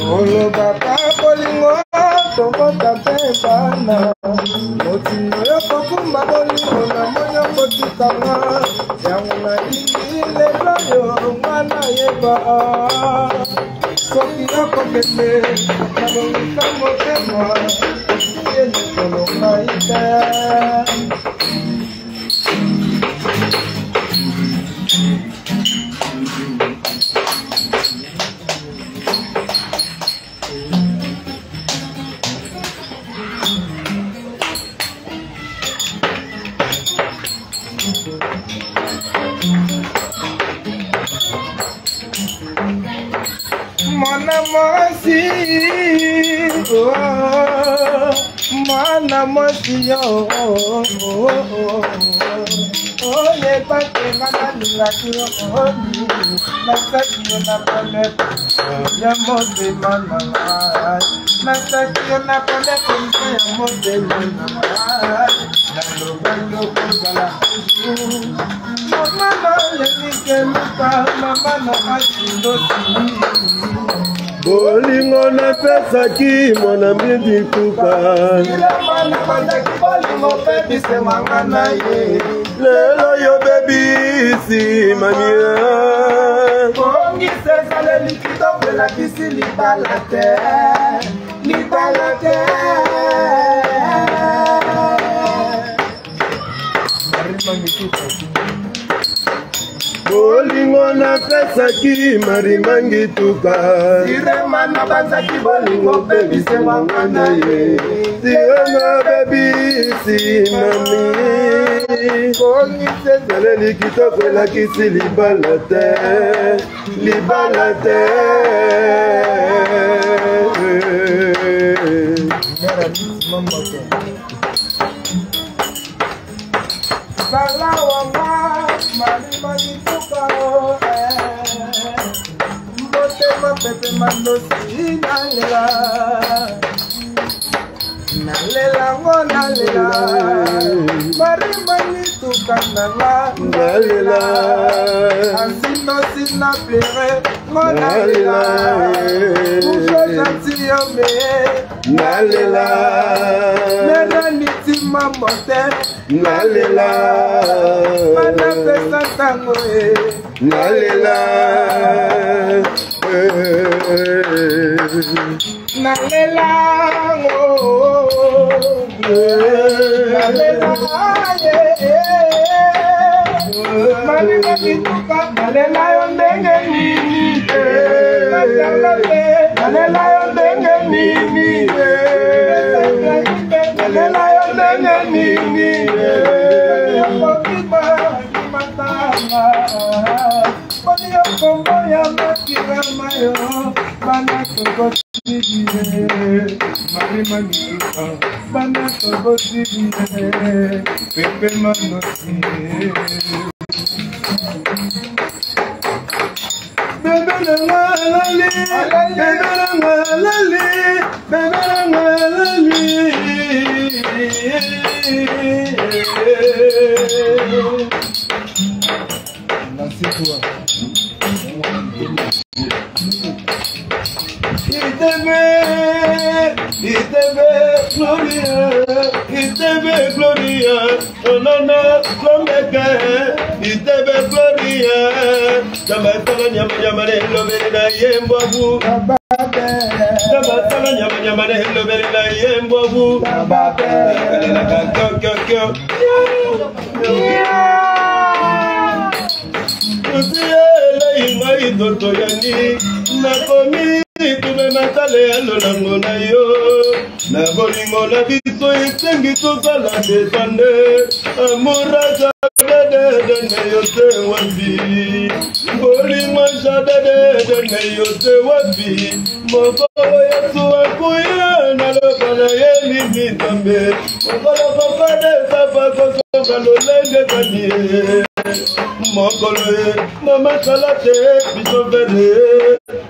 Olo baba bolingo tokota pepana Motino yoko kumba bolingo na moyo kotukanga Yangu na ile royo mwana yeba Soki yako kete na mongika motema Yene kono maita Mana mosi yo Oye pake mana nilakio Nasakio na pone Ya mode mana Nasakio na pone kumse ya mode mana Nalo bando kugala Mama no yenike lupa Mama no asindoti Bolingo na pesa ki mwana midi kuka Lelo yo baby si mamia Kongi sesa le likito pela kisi libalate Libalate Bolingo na pesa ki marimangi tuka Sirema na banza ki bolingo baby se wangana ye Sirema baby si mami Kongi sesa le likito pela kisi libalate Libalate Pepe mando si nalela Nalela ngo nalela Marimba ni tukanala Nalela Asino sina plere Ngo nalela Ujo janti yome Nalela Nena niti mamote Nalela Mana pesa tango Nalela Nalela Nalela kituka Nalela yondenge nini Nalela yondenge nini Nalela yondenge nini Bani yokombo ya makira mayo Bana togo tibiye Marima nikuka Bana togo tibiye Pepe manosi Bebe nga lali Bebe nga lali Bebe nga lali Nasikuwa Itebe Gloria, Onana, Klomeke, Itebe Gloria, Jamatala Nyamane, Loverina, Yembobu, Jamatala Nyamane, Loverina, Yembobu, na bolingo na biso esengi tozala desande amuraza dedene yo te wapi bolingo jadedene yo te wapi mokolo yesu akuya na lokala yelingi nzambe mokolo kokodesa bakosoka lolenge kanie mokolo mama salate biso vene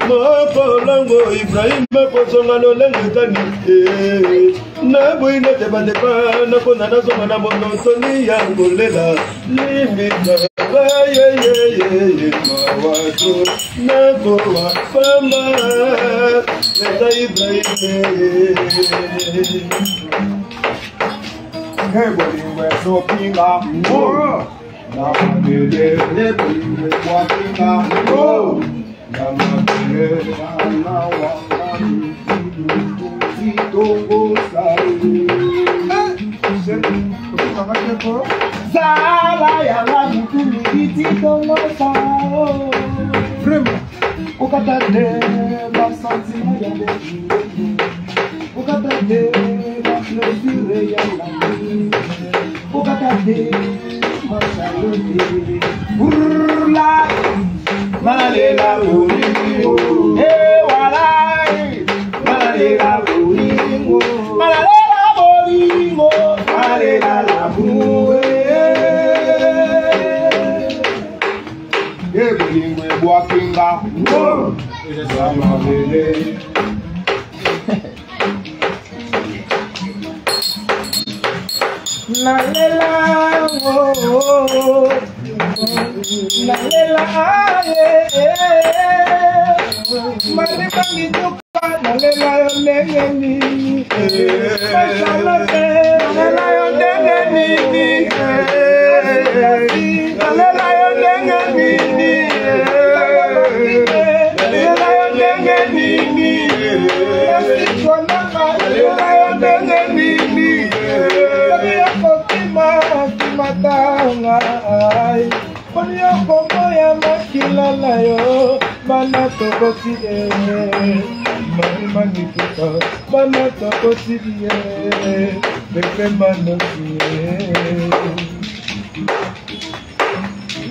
mokolongo Ibrahima posonga lolenge kanie na bwine te bandepa na kona na zonga na monotoni ya ngolela limita ye mawato na kowa pamba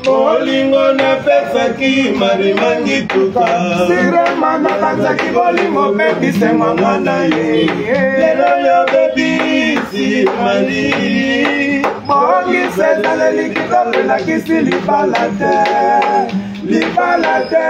Bolingo na pesa ki marimangi tuka Sirema na banzaki bolingo baby se mwana ye Lelo yo baby si mani Mongi se dale likito pela kisi libalate Libalate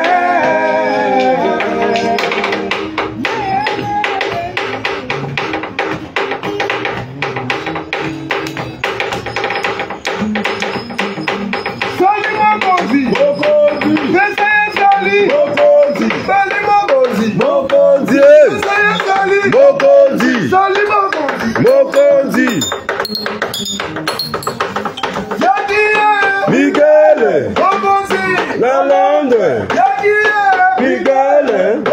Miguel La Londres Miguel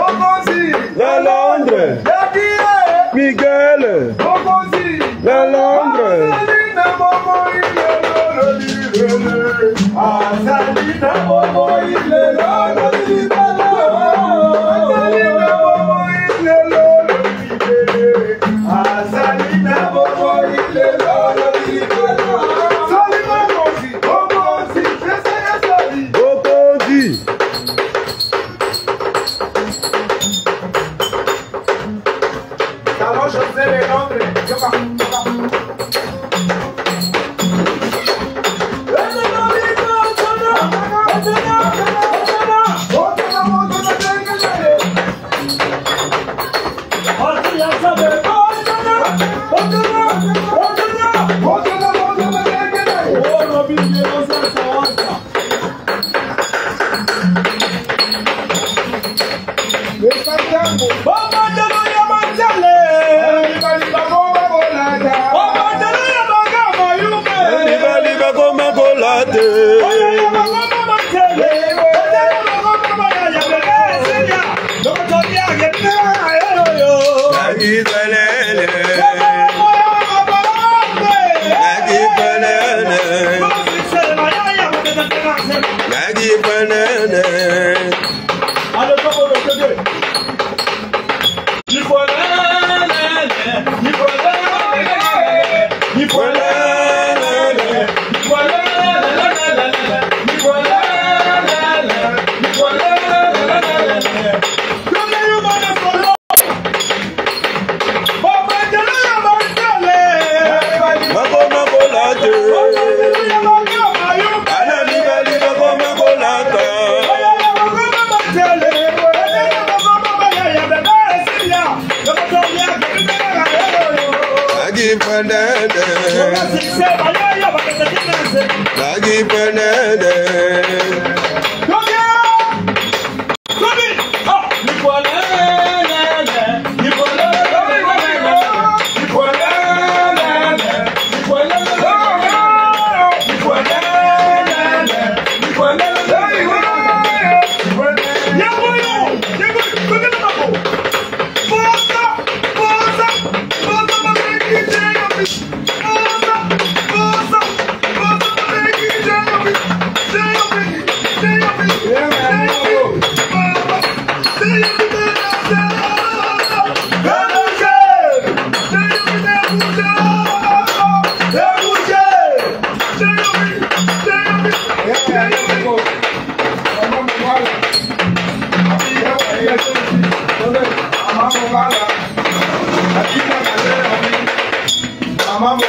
La Londres Miguel La Londres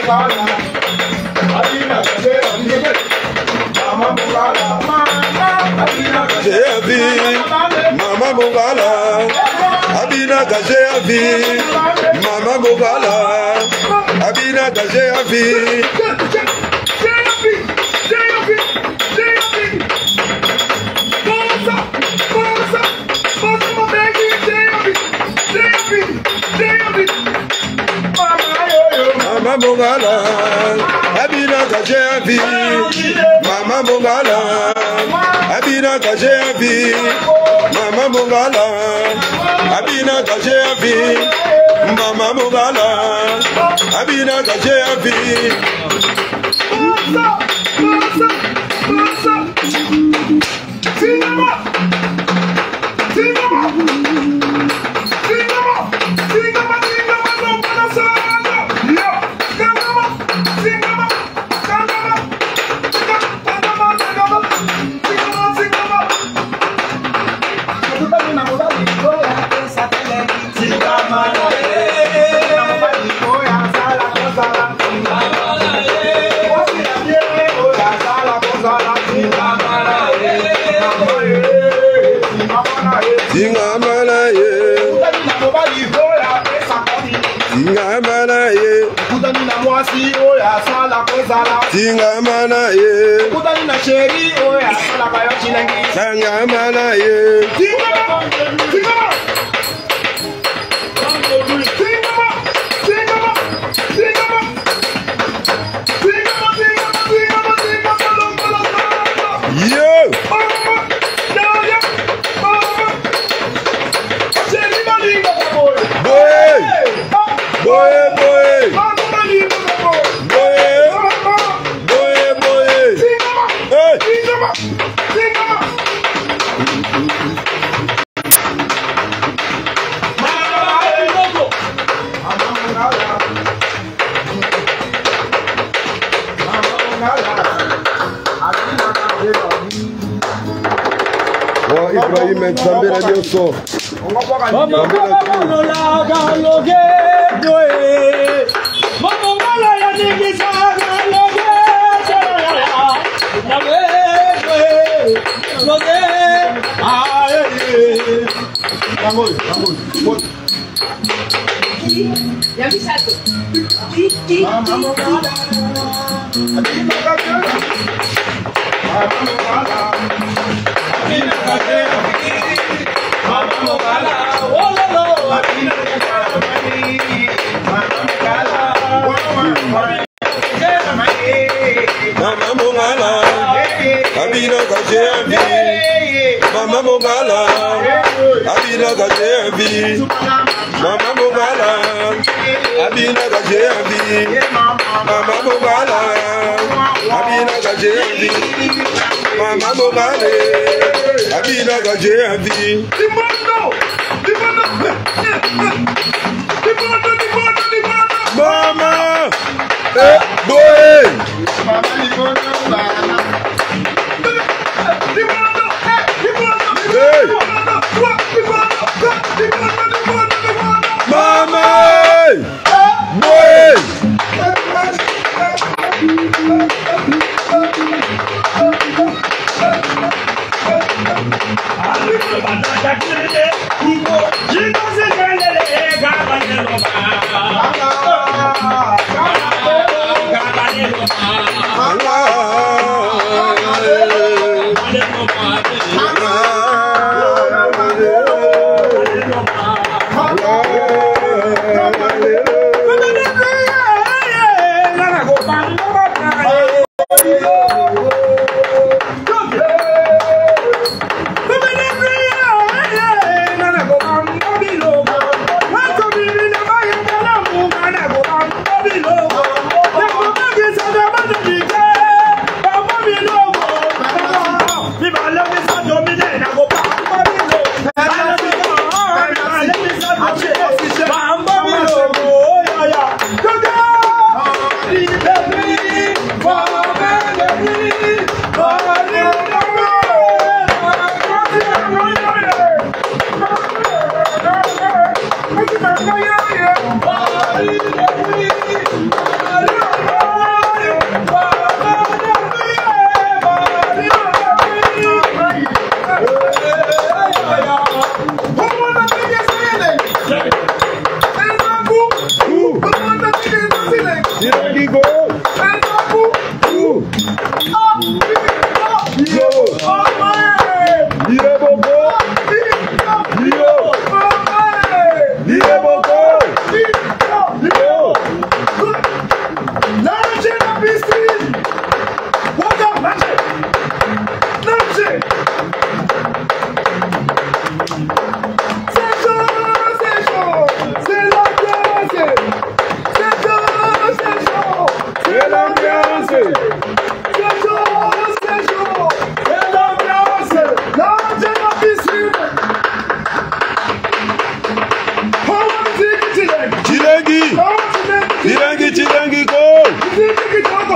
Mama Mugala, Abina Kajeavi, Mama Mugala, Abina Kajeavi. Mama Mugala, Abina Kajeavi, Mama Mugala, Abina Kajeavi, Mama Mugala, Abina Kajeavi, Mama Mugala, Abina Kajeavi. Tingamana ye, kutani na sheri oya, sala bayo chilengi. Tingamana ye, tingama, tingama, tingama, tingama, tingama, tingama, tingama, tingama, yo. Ibrahim Nsambela Dioso. Abina Kajeavi, Mama Mugala, Abina Kajeavi, Mama Mugala, Abina Kajeavi, Mama Mugala, Abina Kajeavi, Mama Mugala, Abina Kajeavi. Mama, boy. Mama, boy.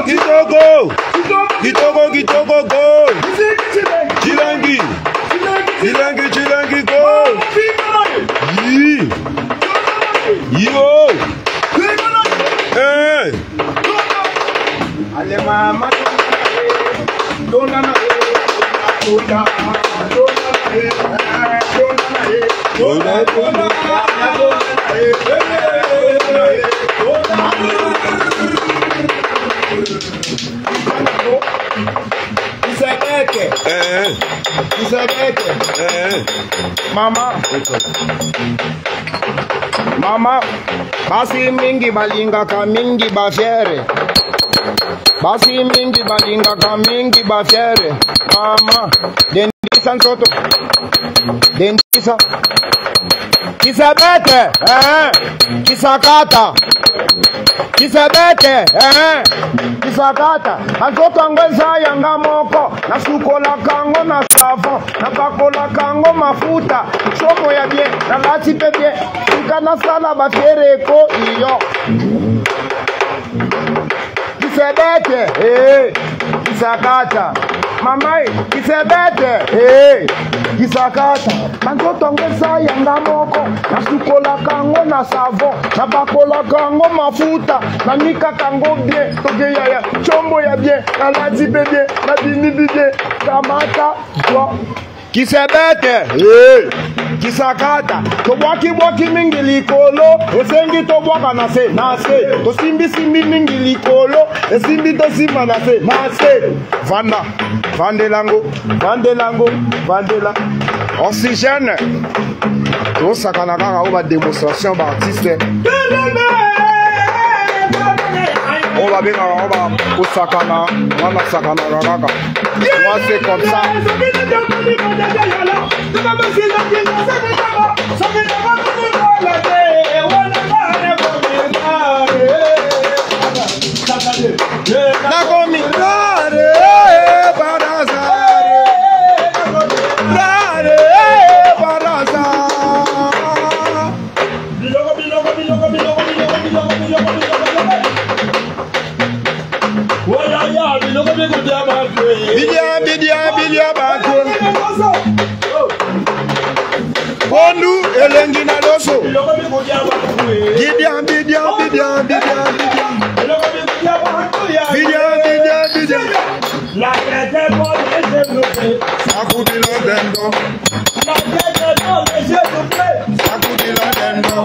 Kitoko, Kitoko, Kitoko, go. Chilangi, Chilangi, Chilangi, go. Yo. Hey. Ale mama, Mama, basi mingi balinga ka mingi bafere. Basi mingi balinga ka mingi bafere. Mama, dentisa nsoto. Dentisa. Kisabete, kisakata. Kisabete, kisakata. Nsoto angweza yanga moko. Nasukola kango na savon. Napakola kango mafuta. Chomo ya bien, na lati pe bien. Tukana sala bafere ko iyo. Kisabete, kisakata. Mamai, kisabete, kisakata. Nsoto angweza yanga moko. Nasukola kango na savon. Napakola kango mafuta. Nanika kango bien. Toge ya chombo ya bien. Na lati pe bien. Na bini bien. Kamata, toi. Kisebete, kisakata, tobwaki mingi likolo, osengi tobwaka nase, tosimbi mingi likolo, esimbi tosima nase, vanda, vandelango, oxygène, tosakana kaka oba démonstration ba artiste. On va bien on va sakana, on va sakana kaka. Moi c'est comme ça. Bidia bantu Bondu elengi na loso Bidia La tête est développée Sakudilo dendo La tête est développée Sakudilo dendo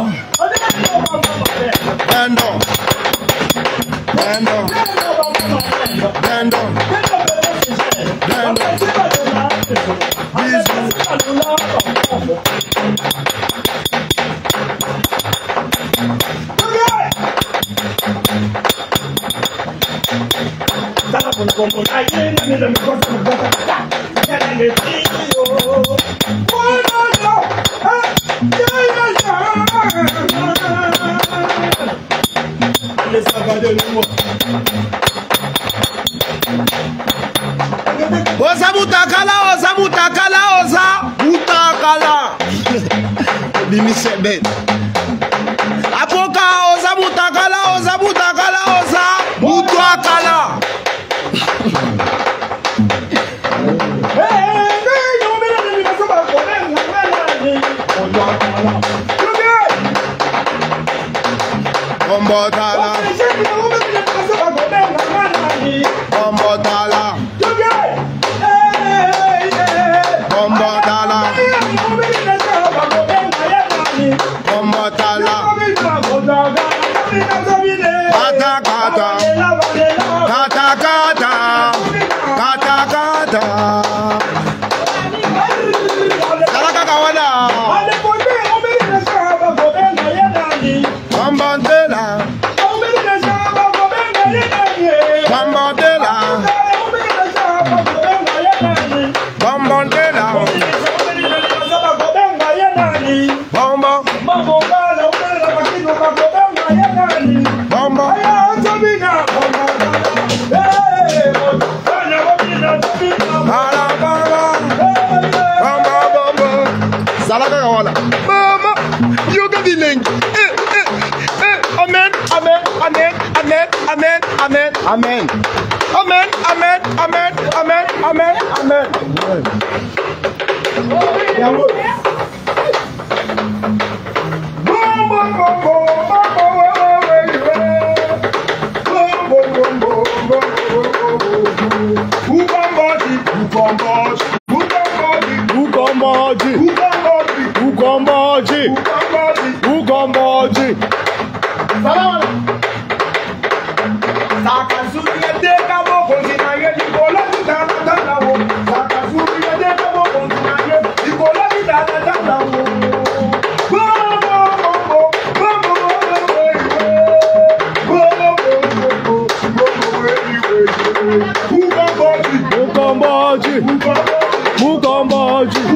Oza mutakala Bimi sebe Apoka oza mutakala mutakala Bombotala Mama, you got the link. Amen. Amen, amen, amen, amen, amen. Amen, amen, amen, amen, amen, amen. Ukomboji.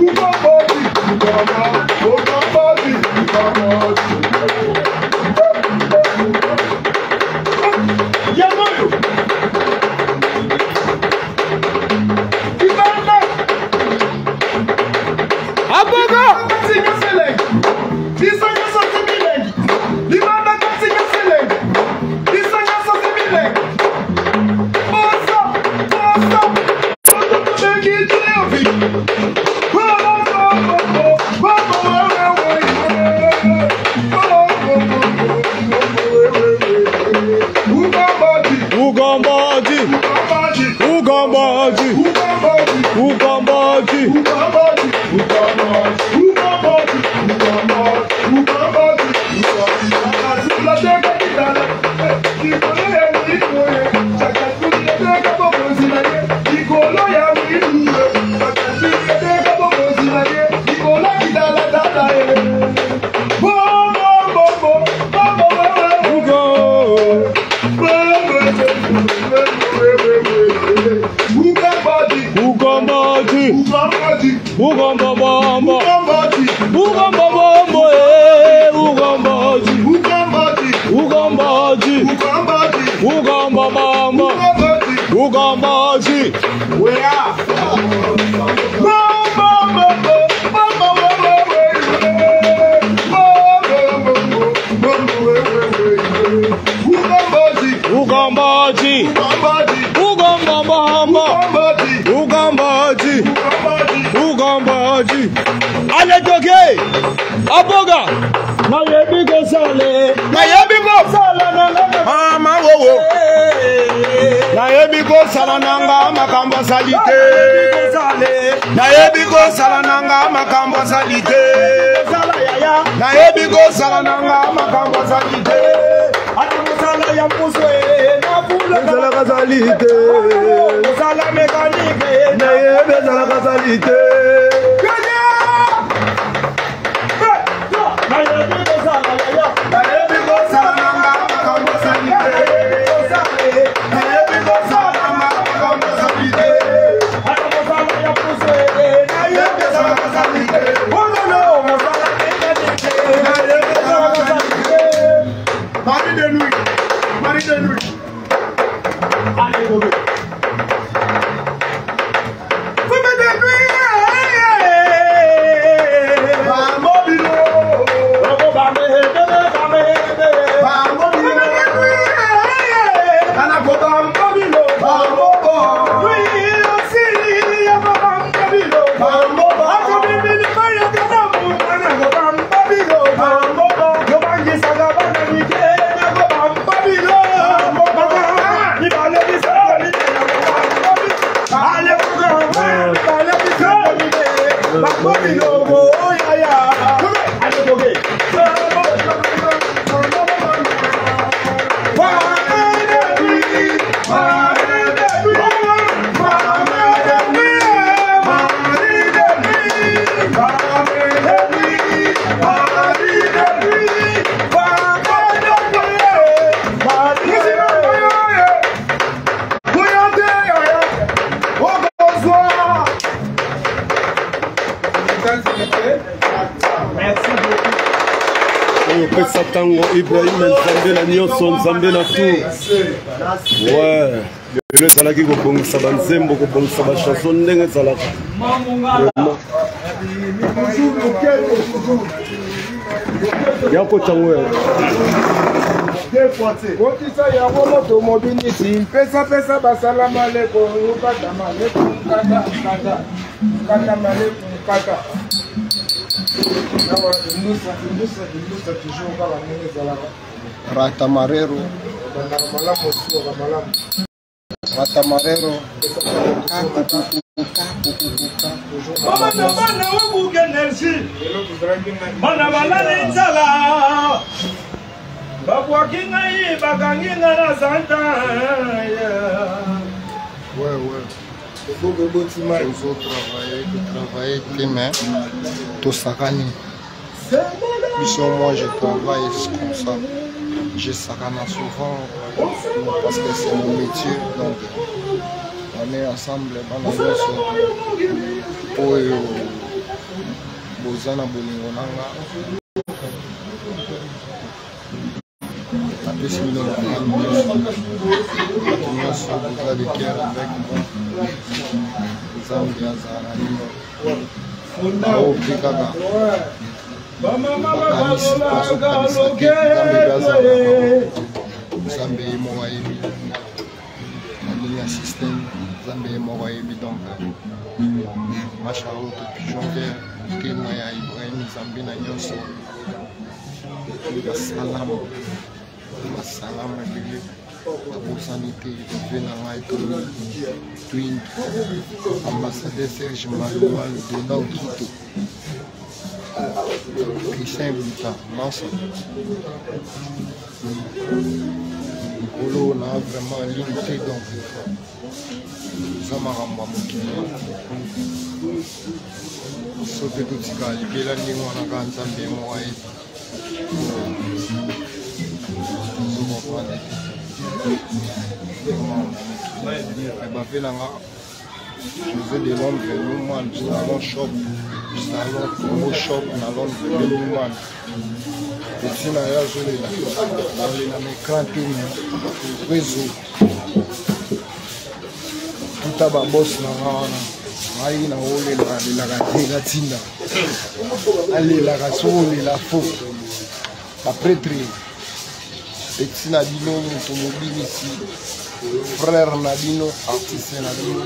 Aboga, na yebi go sale, na yebi go sala nanga, mama wowo, na yebi go sala nanga makambo salite, na yebi go sala nanga makambo salite, na yebi go sala nanga makambo salite, adamu sala ya puswe, na pula sala kasalite, sala mekanike, na yebi sala kasalite. Tango Ibrahim Nzambe na nyonso Nzambe na tout. Ouais. Le zalaki ko bongisa banzembo ko bongisa ba chanson ndenge zalaka. Yako tango. Kotisa ya moto mobinisi pesa basalam alaikum kata malaikum kata malaikum kata nawa indusa toujours kala nene zalaka ratamarero malamu sio malamu ratamarero Bana wabuke energy bana balale nzala babwakinga yi bakanginga na santa ouais il faut que tu m'aies travailler les mains tout sakani moi je travaille comme ça je sakana souvent parce que c'est mon métier donc on est ensemble pendant le soir pour bozana bolingo nanga apesi milongo nyonso boza de cœur avec nzambe azala na lino baopi kaka bakanisi bazokanisaki nzambe azala nzambe ye moko ayebi nalingi ya système nzambe ye moko ayebi donc mashao depuis janvier kema ya ibrahim nzambe na nyonso basalamu ebele babosani te eve na ngai twin ambassadeur Serge Malumalu dona okito Christian Buta Mansa Nikolo na vraiment ligne te donc eza makambo ya mokili so mpe totika libela ndenge wana kaka nzambe ye moko ayebi bavelanga José de Londres Newman salon shop salon Congo shop na Londres Newman petit na ya zolela balela na écran te réseau tuta babos na wana ngai na olela lelaka te natinda alelaka so olela fo bapretre petit na bino moto mobile ici frère na bino artiste na bino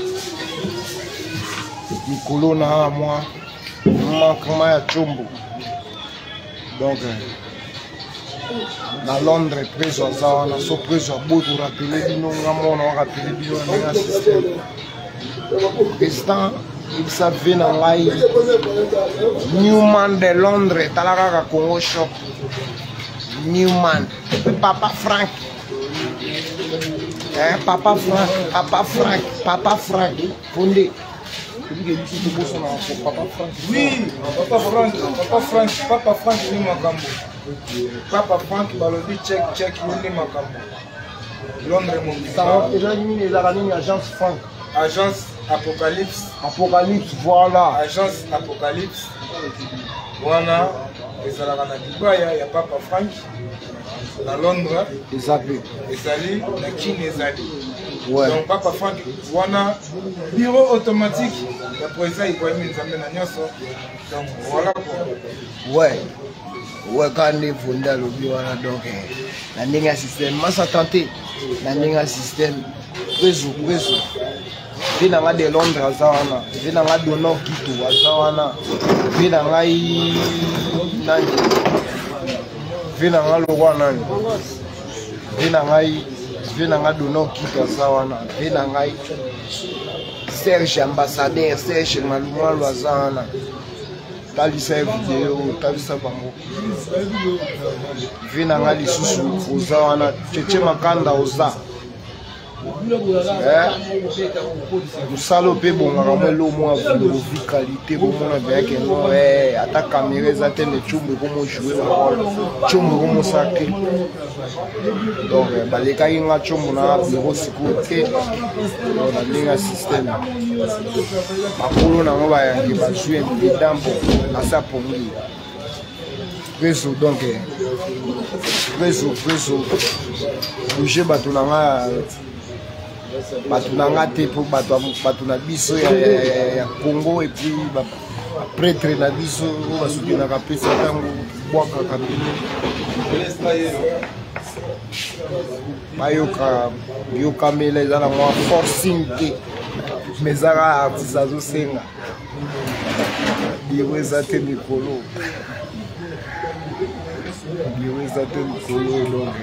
mikolo na moi manquement ya chombo donc na Londres preso aza wana so preso aboto rapele bino nga mona warapele bino na système président ibisa ve na ngai Newman de Londres tala kaka Congo shop Newman Papa Frank Papa Frank Fondé oui Papa Frank ni makambo Papa Frank balobi check ni makambo Londres mon agence Frank agence Apocalypse voilà agence Apocalypse wana ezalaka na libaya ya Papa Frank na Londres ezali na King ezali donc Papa Frank wana bureau automatique ya président Ibrahim Nzambe na nyonso donc voilà quoi ouais quand on fondé lobi wana donc na ndenge ya système masa tenté na ndenge ya système preso vi na nga de Londres aza wana vi na nga Dono Kito aza wana vi na ngai nani vi na nga lokwa nani vi na nga Dono Kito aza wana vi na ngai Serge ambassadeur Serge Malumalu aza wana talisa video talisa bango vi na nga lisusu oza wana Cheche Makanda oza musalo pe bongaka melo mwa vie qualité bomona bien que non ata caméra eza te ne chumbu komo jouer rôle chumbu komo sake donc balekaki nga chumbu na bureau sikoyo te na ndenge système makolo nango bayangi bazwi mpidambo asa pongi preso donc preso bouge bato nanga bato nanga te po bato na biso ya Congo et puis prêtre na biso basuki na kapesa tango bwaka kabine bayoka mela eza na mwa forcing te mais ezaka artiste azosenga biro eza te mikolo donc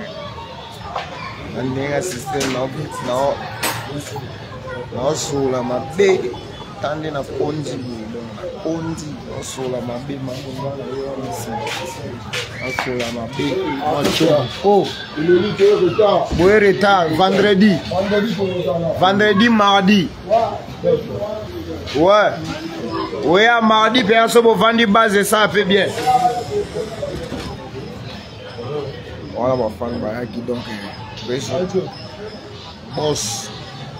na ndenge ya systeme naosola mabe tande na pondi ondi naosola mabe mangongana naosola mabe boye retard vendredi mardi ouais oya mardi mpe yaso bovandi base ça fait bien voilà bafani bayaki donc boss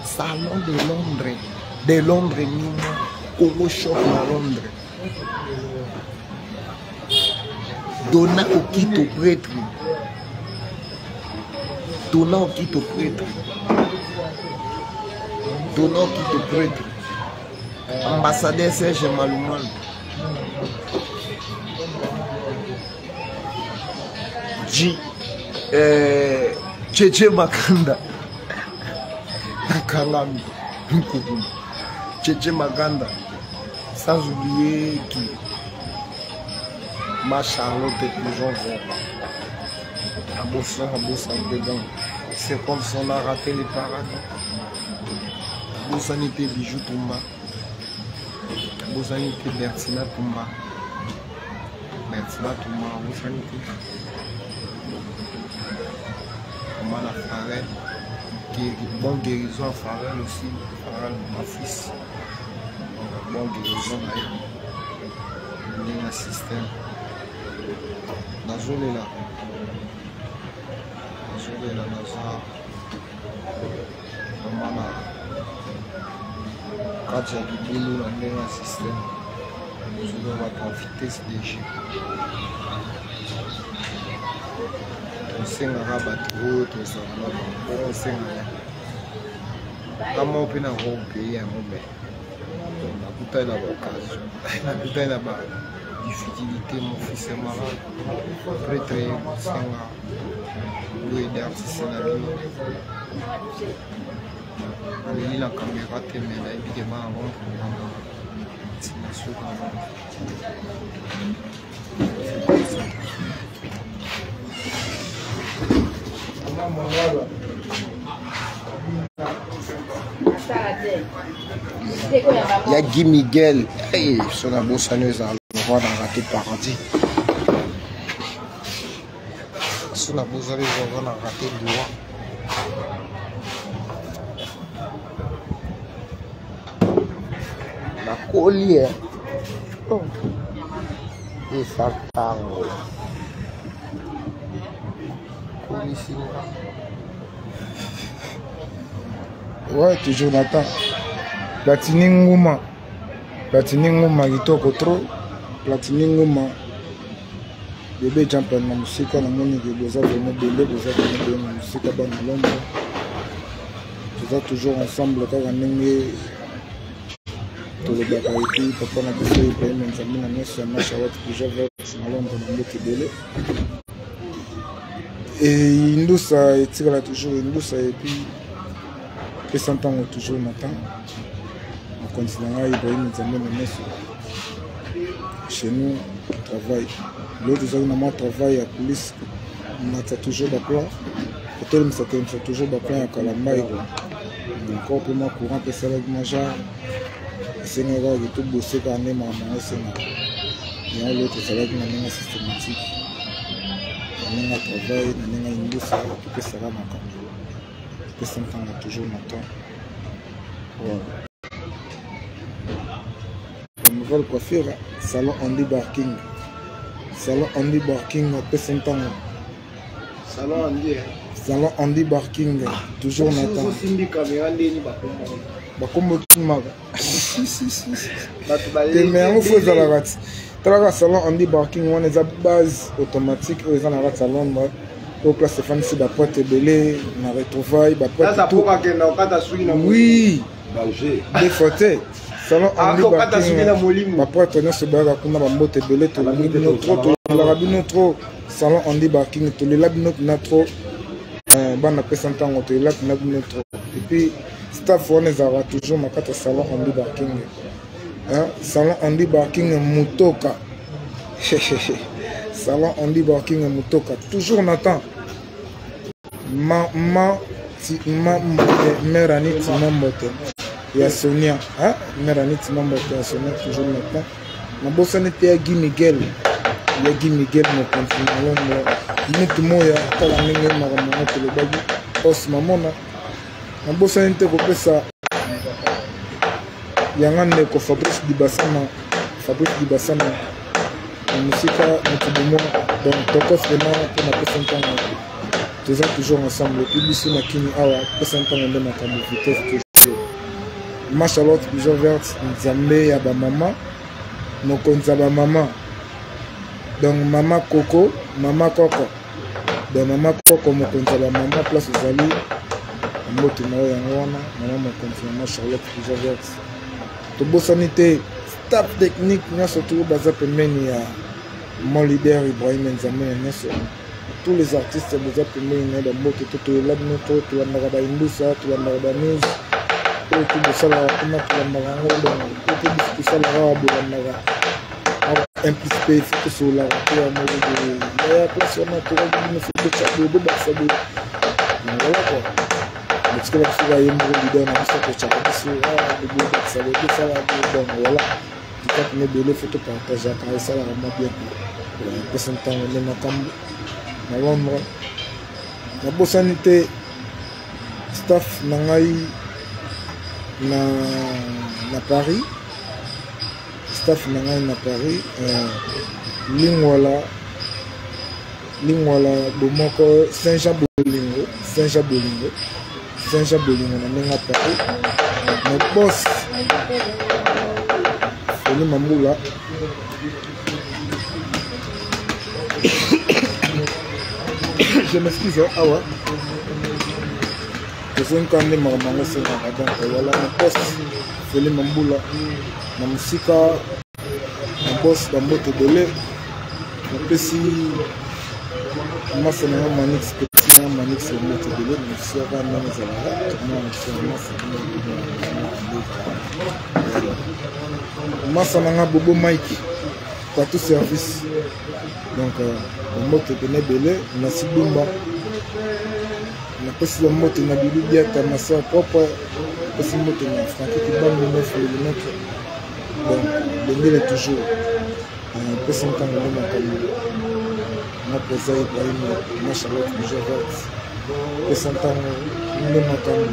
salon de Londres nyuma Congo shop na Londres donna okito prêtre ambassadeur Serge Malumal Cheche Makanda Kangami Cheche Makanda, sans oublier qui ma Charlotte est toujours vert à Bossa dedans. C'est comme si on a raté les parades. Bossanité Bijou Tomba, Bossanité Bertina Tomba, Bossanité Tomba la Farelle, qui est bonne guérison à Farelle aussi, Farelle mon fils, bonne guérison là, il y a un système, la zone est là, quand tu as du boulot, on est un système. Nous allons profiter de léger. On sait un rabat trop, tout ça. On sait un. Comment on peut avoir un pays à un moment? On a beaucoup d'occasion. On a beaucoup de difficulté. Mon fils est malade. Très très. C'est un. Louis d'artiste dans la vie. Il a caméra téméra évidemment avant il y a Guy Miguel sur la bossaneuse à l'endroit dans raté paradis sur la bossaneuse on va raté le roi. Collier. Oh. Et ça parle. Ouais, toujours Nathan. Platini Ngouma kitoko trop. Platini Ngouma. Bébé champion na musika na moni que boza vraiment belé boza vraiment na musika ba na Londres. Nous toujours ensemble kaka ndenge tolobaka epi papa na biso Ibrahim Nzambe na nyonso ya Mashawat déjà vers na Londres na mboka ebele et Ndusa etikala toujours Ndusa epi pesa ntango toujours na temps on continue à Ibrahim Nzambe na nyonso chez nous on travaille l'autre jour na moi travail à police on a toujours ba plan peut-être mais ça toujours ba plan ya Kalamai encore pour moi courant pesa la manger Sénégal qui tout bossé quand même en Sénégal. Il y a l'autre salaire qui n'a systématique. On a un travail, on a une douce qui peut se faire dans le camp. Qui peut s'entendre toujours longtemps. Voilà. La nouvelle coiffure, salon Andy Barking. Salon Andy Barking, on peut s'entendre. Salon Andy. Salon Andy Barking, toujours Nathan. Bakombo kimaka mais yango fo ezala kati talaka salon Andy Barking wana eza base automatique oyo eza na kati ya Londres oyo place efanisi bapote ebele na retrouvaille oui des photos salon Andy Barking bapote nyonso bayaka kuna bambote ebele tolingi bino trop tolelaka bino trop salon Andy Barking tolela bino kuna trop bana pesa ntango toyelaki na bino trop et puis staff wana ezalaka toujours na kati ya salon Andy Barking salon Andy Barking mutoka salon Andy Barking mutoka toujours Nathan mère Anit Mambote ya Sonia mère Anit Mambote ya Sonia toujours Nathan nabosani te ya Guy Miguel mokonzi na Londres mutu moya tala ndenge makambo tolobaki os mamona nabosani te kopesa yanga ndeko Fabrice Dibasana na musika motubumo donc tokos vraiment mpo napesa ntango toza toujours ensemble epuis biso na kini awa pesa ntango nde makambo vitesse toujours ma Charlotte Pigeon Verte nzambe ya bamama mokonzi ya bamama donc mama Koko donc mama Koko mokonzi ya bamama place ozali mbote na yo yango wana mama mokonzi mama Charlotte Pigeon Verte tobosani te staff technique nyonso to baza pembeni ya mon leader Ibrahim Nzambe nyonso tous les artistes baza pembeni na bambote to toyela bino to tolandaka baimbusa tolandaka banews oyo tobosalaka kuna tolandaka yango donc oto biso tosalaka wa bolandaka implice pe tosolaka to ya moko ya place wana tokaki bino fotoca bobo bakisa boye voilà quoi motikala biso bayemboko leader na biso tocaka biso bobo bakisa boye tosala donc voilà tikaki nebele fo topartageaka esalaka mwa bien pesa ntango nde makambo na Londres nabosani te staff na ngai na Paris staff na ngai na Paris lingwala bomoko Saint-Jean Bolingo na ndenga Paris mon boss Feli Mambula je m'excuse awa tozonkande makambo esengaka donc voilà mon boss Feli Mambula na musika mon boss bambote dele napesi masa nanga manix pesi nanga manix bambote dele musiaka ndenge ezalaka masa nanga bobo Mike partout service donc bambote pene ebele na Sidumba napesi bambote na Bibi Biata masa propre napesi mbote na Franki Kibangu 9 mm donc bendele toujours pesi ntango nde makambo na presa Ibrahim na Charlotte Pigeon Verte pesa ntango nde makambo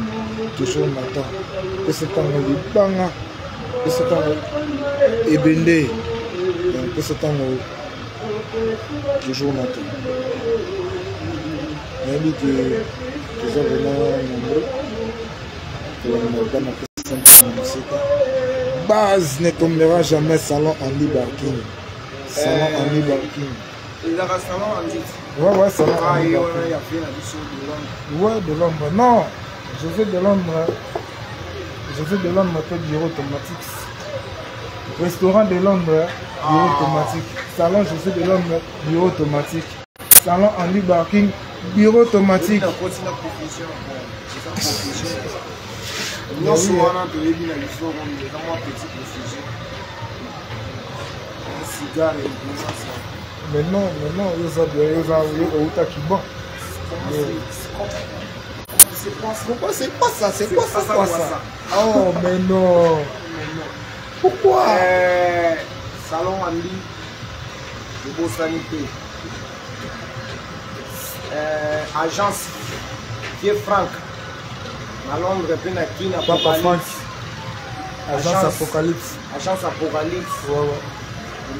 toujours Nathan pesa ntango libanga pesa ntango ebende pesa ntango toujours Nathan nayebi ke toza vraiment nombreux tolanda pesa ntango na musika base ne tombera jamais salon Andy Barking salon Andy Barking ouais salon Andy Barking ouais de Londres non José de Londres fait bureau automatique restaurant de Londres bureau automatique salon José de Londres bureau automatique salon Andy Barking bureau automatique nyonso wana toyebi na liso eza mwa petit préfugé cigare mais non outaki bon c'est quoi ça oh mais non pourquoi salon Andy ebosani te agence Pierre Franck à Londres, puis à Kina, Papa Franck. Agence Apocalypse. Ouais.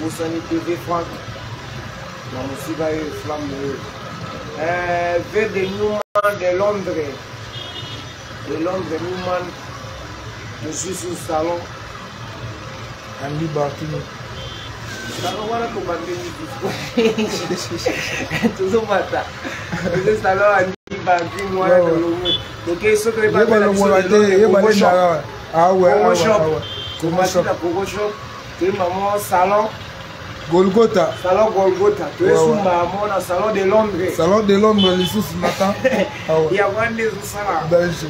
Moussani TV Franck. La musique est flamme. V de Newman de Londres. Newman. Je suis sur le salon. Andy Barking. Salon, voilà comment on dit. Toujours pas ça. Le salon Andy. Donc il faut que les salon Golgotha. Salon Golgotha. Tu es sous mon salon de Londres. Salon de Londres, les sous matin. Il y a vraiment des salons. Belge.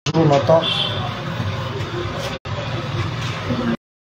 Toujours matin.